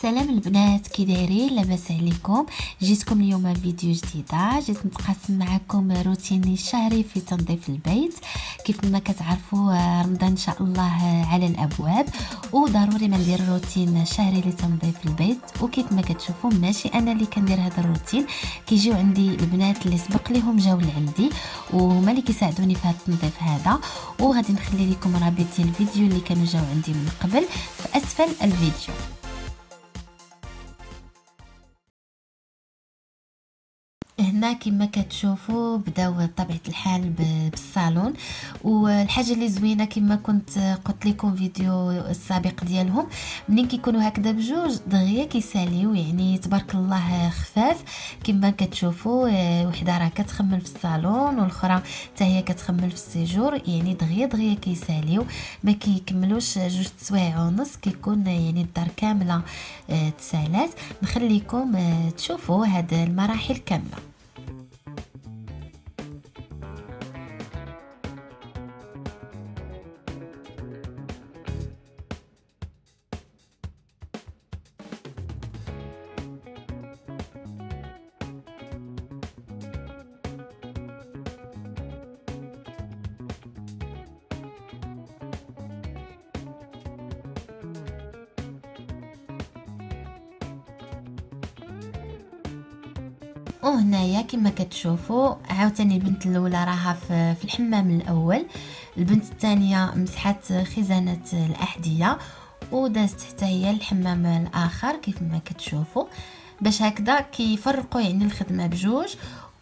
سلام البنات، كي دايرين؟ لاباس عليكم؟ جيتكم اليوم فيديو جديده. جيت نتقاسم معكم روتيني الشهري في تنظيف البيت. كيف ما كتعرفوا رمضان ان شاء الله على الابواب، وضروري ما ندير روتين شهري لتنظيف البيت. وكيف ما كتشوفوا ماشي انا اللي كندير هذا الروتين، كيجيو عندي البنات اللي سبق لهم جاو لعندي وهما اللي كيساعدوني في هذا التنظيف هذا. وغادي نخلي لكم رابط ديال الفيديو اللي كانوا جاو عندي من قبل في اسفل الفيديو. هنا كما كتشوفوا بداو بطبيعه الحال بالصالون. والحاجه اللي زوينه كما كنت قلت لكم فيديو السابق ديالهم، منين كيكونوا هكذا بجوج دغيا كيساليو، يعني تبارك الله خفاف. كما كتشوفوا وحده راه كتخمم في الصالون والاخرى حتى هي كتخمم في السيجور، يعني دغيا كيساليو، ما كيكملوش 2 سوايع ونص، كيكون يعني الدار كامله تسالات. نخليكم تشوفوا هاد المراحل كامله. وهنايا كما كتشوفوا عاوتاني البنت الاولى راها في الحمام الاول، البنت الثانيه مسحت خزانه الاحذيه ودازت حتى هي الحمام الاخر كيف ما كتشوفوا، باش هكذا كيفرقوا يعني الخدمه بجوج،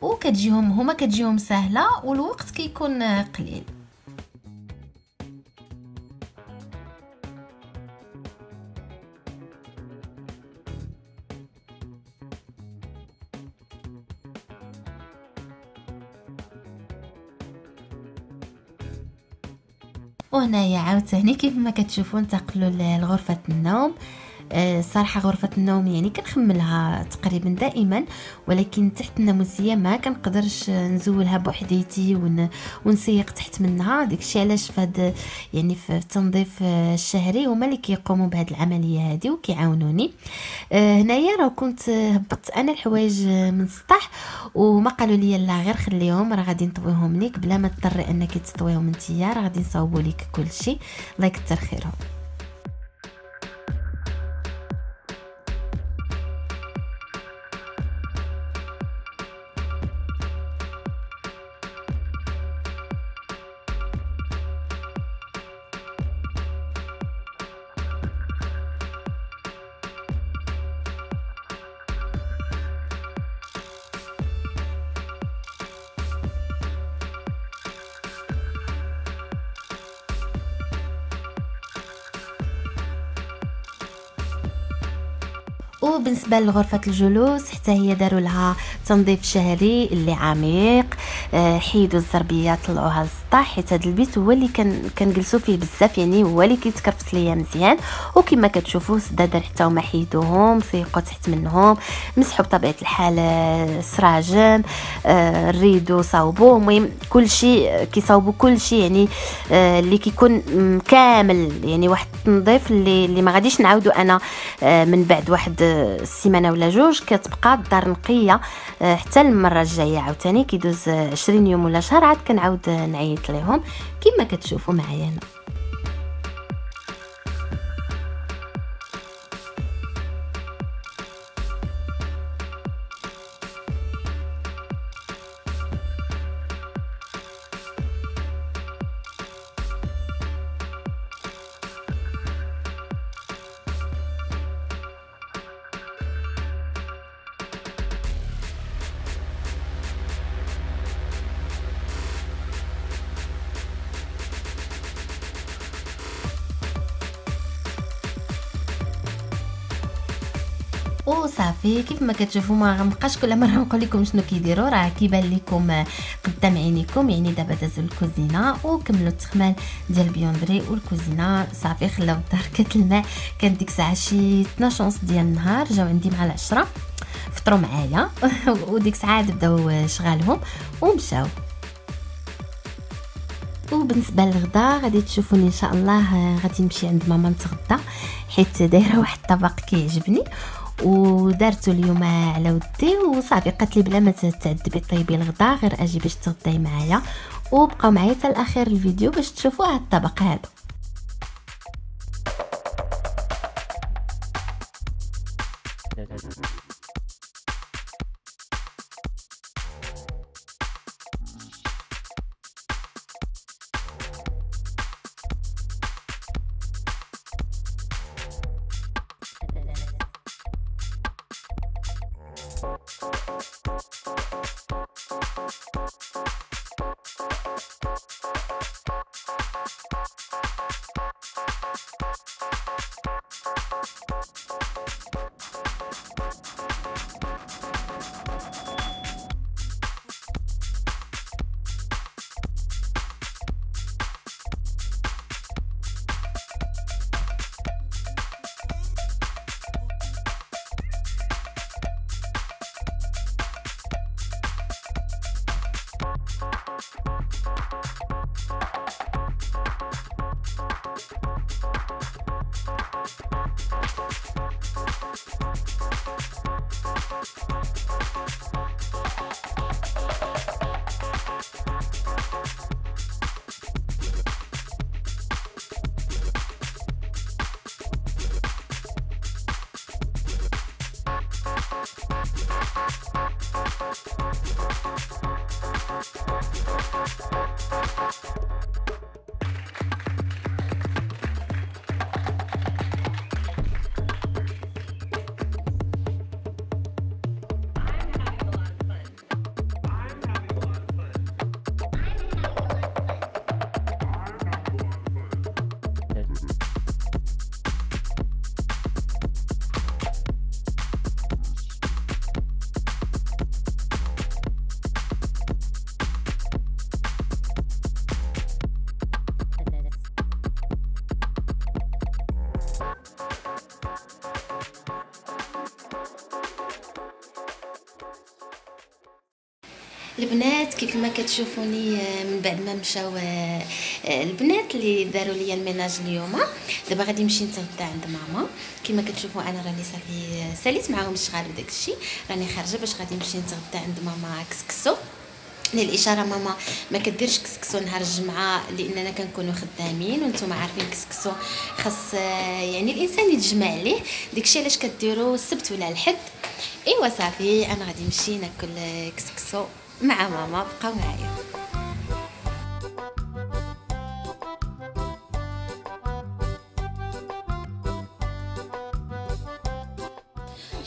وكتجيهم هما كتجيهم سهله والوقت كيكون قليل. وهنايا عاوتاني كيف ما كتشوفوا انتقلوا لغرفه النوم. صراحه غرفه النوم يعني كنخملها تقريبا دائما، ولكن تحت الناموسيه ما كنقدرش نزولها بوحديتي ونسيق تحت منها. داكشي علاش فهاد يعني في التنظيف الشهري هما اللي كيقوموا بهاد العمليه هذه وكيعاونوني. هنايا راه كنت هبطت انا الحوايج من السطح، وما قالوا لي لا غير خليهم، راه غادي نطويهم ليك بلا ما تضطري انك تطويهم نتيا، راه غادي نصاوبوا ليك كلشي. الله يكثر خيرهم. وبالنسبه لغرفه الجلوس حتى هي داروا لها تنظيف شهري اللي عميق. حيدوا الزربيه طلعوها للسطح، حيت هذا البيت هو اللي كنجلسوا فيه بزاف، يعني هو اللي كيتكرفس ليا مزيان. وكما كتشوفوا السدادر حتى هما حيدوهم، سيقوا تحت منهم، مسحوا بطبيعه الحال السراجم، الريدو صاوبوه، المهم كلشي كيصاوبوا كلشي، يعني اللي كيكون كامل، يعني واحد التنظيف اللي ما غاديش نعاودوا انا من بعد واحد السيمانه ولا جوج، كتبقى الدار نقيه حتى المره الجايه. عاوتاني كيدوز 20 يوم ولا شهر عاد كنعاود نعيط ليهم كما كتشوفوا معايا هنا. وصافي كيف ما كتشوفوا ما غنبقاش كل مره نقول لكم شنو كيديروا، راه كيبان لكم قدام عينيكم. يعني دابا دازوا الكوزينه وكملوا التخمال ديال البيوندري والكوزينه، صافي خلاو الدار كتلمع. كانت ديك الساعه شي 12 ونص ديال النهار، جاو عندي مع العشرة فطروا معايا وديك الساعه بداو شغالهم ومشاو. وبالنسبه للغدا غادي تشوفوني ان شاء الله غادي نمشي عند ماما نتغدى، حيت دايره واحد الطبق كيعجبني ودارته اليوم على ودي وصافي. قالت لي بلا ما تعذبي طيبي الغدا غير اجي باش تغداي معايا، وبقاو معايا حتى لاخر الفيديو باش تشوفوا هذا الطبق هذا. البنات كيف ما كتشوفوني من بعد ما مشاو البنات اللي داروا لي الميناج اليوم، دابا غادي نمشي نتغدى عند ماما. كما كتشوفوا انا راني صافي ساليت معاهم الشغال وداكشي، راني خارجه باش غادي نمشي نتغدى عند ماما كسكسو. للاشاره ماما ما كديرش كسكسو نهار الجمعه لاننا كنكونوا خدامين، وانتم عارفين كسكسو خاص يعني الانسان يتجمع عليه، داكشي علاش كديروا السبت ولا الحد. ايوا صافي انا غادي نمشي ناكل كسكسو مع ماما، بقاو معايا.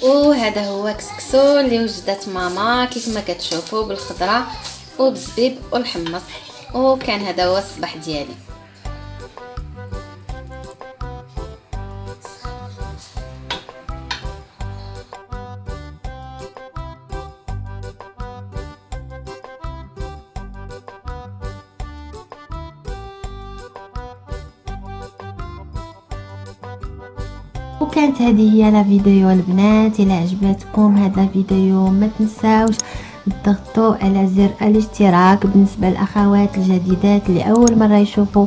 وهذا هو كسكسو اللي وجدت ماما كيف ما كتشوفوا بالخضره وبالزبيب والحمص، وكان هذا هو الصباح ديالي. وكانت هذه هي لا فيديو البنات. الى عجبتكم هذا الفيديو ما تنساوش تضغطوا على زر الاشتراك بالنسبه للاخوات الجديدات اللي اول مره يشوفوا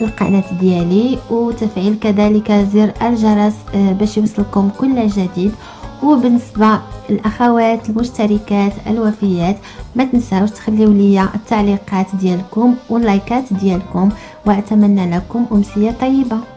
القناه ديالي، وتفعيل كذلك زر الجرس باش يوصلكم كل جديد. وبالنسبه للاخوات المشتركات الوفيات ما تنساوش تخليوا لي التعليقات ديالكم واللايكات ديالكم، واتمنى لكم امسيه طيبه.